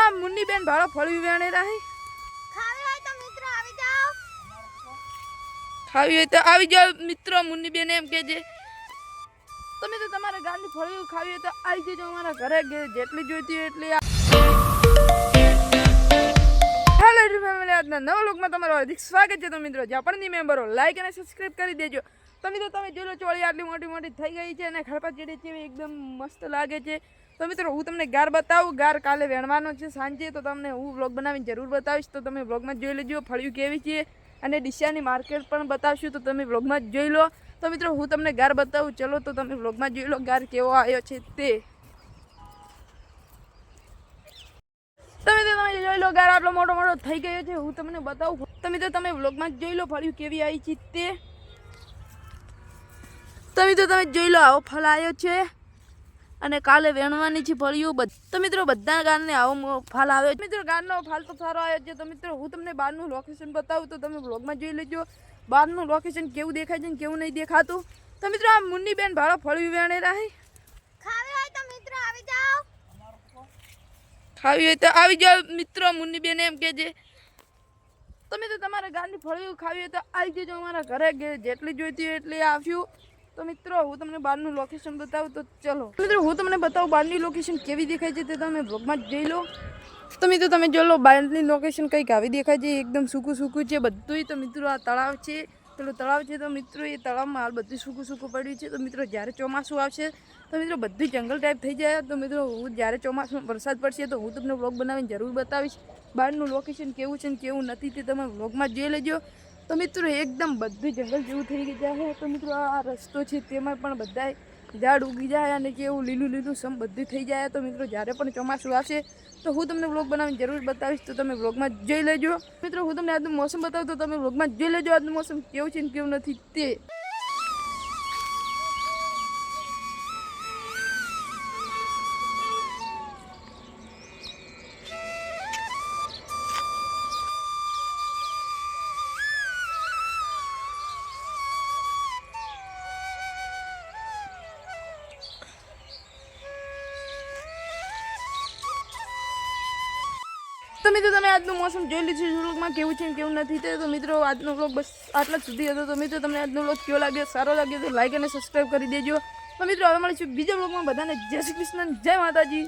આ મુન્ની બેન ભાડો ફળવી વેણે રહી ખાવી હોય તો મિત્રો આવી જાઓ. ખાવી હોય તો આવી જાઓ મિત્રો. મુન્ની બેન એમ કે છે તમે તો તમારા ગાંડી ફળવી ખાવી હોય તો આવી જજો અમારા ઘરે, જેટલી જોઈતી હોય એટલી. હેલો ફેમિલી, આજના નવા લોકમાં તમારું હાર્દિક સ્વાગત છે. તો મિત્રો જાપણની મેમ્બરો લાઈક અને સબસ્ક્રાઇબ કરી દેજો. તો મિત્રો તમે જોઈ લો ચોળી આટલી મોટી મોટી થઈ ગઈ છે અને ખડપા ચીડી છે એકદમ મસ્ત લાગે છે. તો મિત્રો હું તમને ગાર બતાવું. ગાર કાલે વેણવાનો છે સાંજે, તો તમને હું વ્લોગ બનાવીને જરૂર બતાવીશ. તો તમે વ્લોગમાં જોઈ લેજો ફળ્યું કેવી છે, અને ડીસાની માર્કેટ પણ બતાવશું, તો તમે વ્લોગમાં જ જોઈ લો. તો મિત્રો હું તમને ગાર બતાવું, ચલો તો તમે વ્લોગમાં જોઈ લો ગાર કેવો આવ્યો છે તે. તમે જોઈ લો ગાર આટલો મોટો મોટો થઈ ગયો છે, હું તમને બતાવું. તમે વ્લોગમાં જ જોઈ લો ફળ્યું કેવી આવી છે તે. તમે જોઈ લો આવો ફળ આવ્યો છે અને કાલે વેણવાની છે ફળિયું. તો મિત્રો બધા ગારને આવો ફળ આવ્યો છે. મિત્રો ગારનો ફળ તો સારો આવ્યો છે. તો મિત્રો હું તમને બહારનું લોકેશન બતાવું, તો તમે વ્લોગમાં જોઈ લેજો બહારનું લોકેશન કેવું દેખાય છે ને કેવું નહીં દેખાતું. તો મિત્રો આ મુન્ની બેન ભાડો ફળવી વેણે રહી ખાવી હોય તો મિત્રો આવી જાઓ. ખાવી હોય તો આવી જાઓ મિત્રો. મુન્ની બેન એમ કે છે તમે તો તમારા ગાંડી ફળવી ખાવી હોય તો આવી જજો અમારા ઘરે, જેટલી જોઈતી હોય એટલી આવ્યું. તો મિત્રો હું તમને બહારનું લોકેશન બતાવું, તો ચલો મિત્રો હું તમને બતાવું બહારની લોકેશન કેવી દેખાય છે તે તમે બ્લોગમાં જ જોઈ લો. તો મિત્રો તમે જોઈ લો બહારની લોકેશન કંઈક આવી દેખાય છે, એકદમ સૂકું સૂકું છે બધું. તો મિત્રો આ તળાવ છે, પેલું તળાવ છે. તો મિત્રો એ તળાવમાં હાલ બધું સૂકું સૂકું પડ્યું છે. તો મિત્રો જ્યારે ચોમાસું આવશે તો મિત્રો બધું જંગલ ટાઈપ થઈ જાય. તો મિત્રો હું જ્યારે ચોમાસામાં વરસાદ પડશે તો હું તમને વ્લોગ બનાવીને જરૂર બતાવીશ. બહારનું લોકેશન કેવું છે ને કેવું નથી તે તમે વ્લોગમાં જોઈ લેજો. તો મિત્રો એકદમ બધું જંગલ જેવું થઈ જાય. તો મિત્રો આ રસ્તો છે તેમાં પણ બધા ઝાડ ઉગી જાય અને કેવું લીલું લીલું સમ બધું થઈ જાય. તો મિત્રો જ્યારે પણ ચોમાસું આવશે તો હું તમને વ્લોગ બનાવીને જરૂર બતાવીશ. તો તમે વ્લોગમાં જોઈ લેજો. મિત્રો હું તમને આજનું મોસમ બતાવું, તો તમે વ્લોગમાં જોઈ લેજો આજનું મોસમ કેવું છે ને કેવું નથી તે. તો મિત્રો તમે આજનું મોસમ જોઈ લીધું છે વ્લોગમાં કેવું છે કેવું નથી તે. તો મિત્રો આજનો વ્લોગ બસ આટલા જ સુધી હતો. તો મિત્રો તમને આજનો વ્લોગ કેવો લાગ્યો, સારો લાગ્યો તો લાઈક અને સબસ્ક્રાઈબ કરી દેજો. તો મિત્રો હવે મળીશું બીજા વ્લોગમાં. બધાને જય શ્રી કૃષ્ણ, જય માતાજી.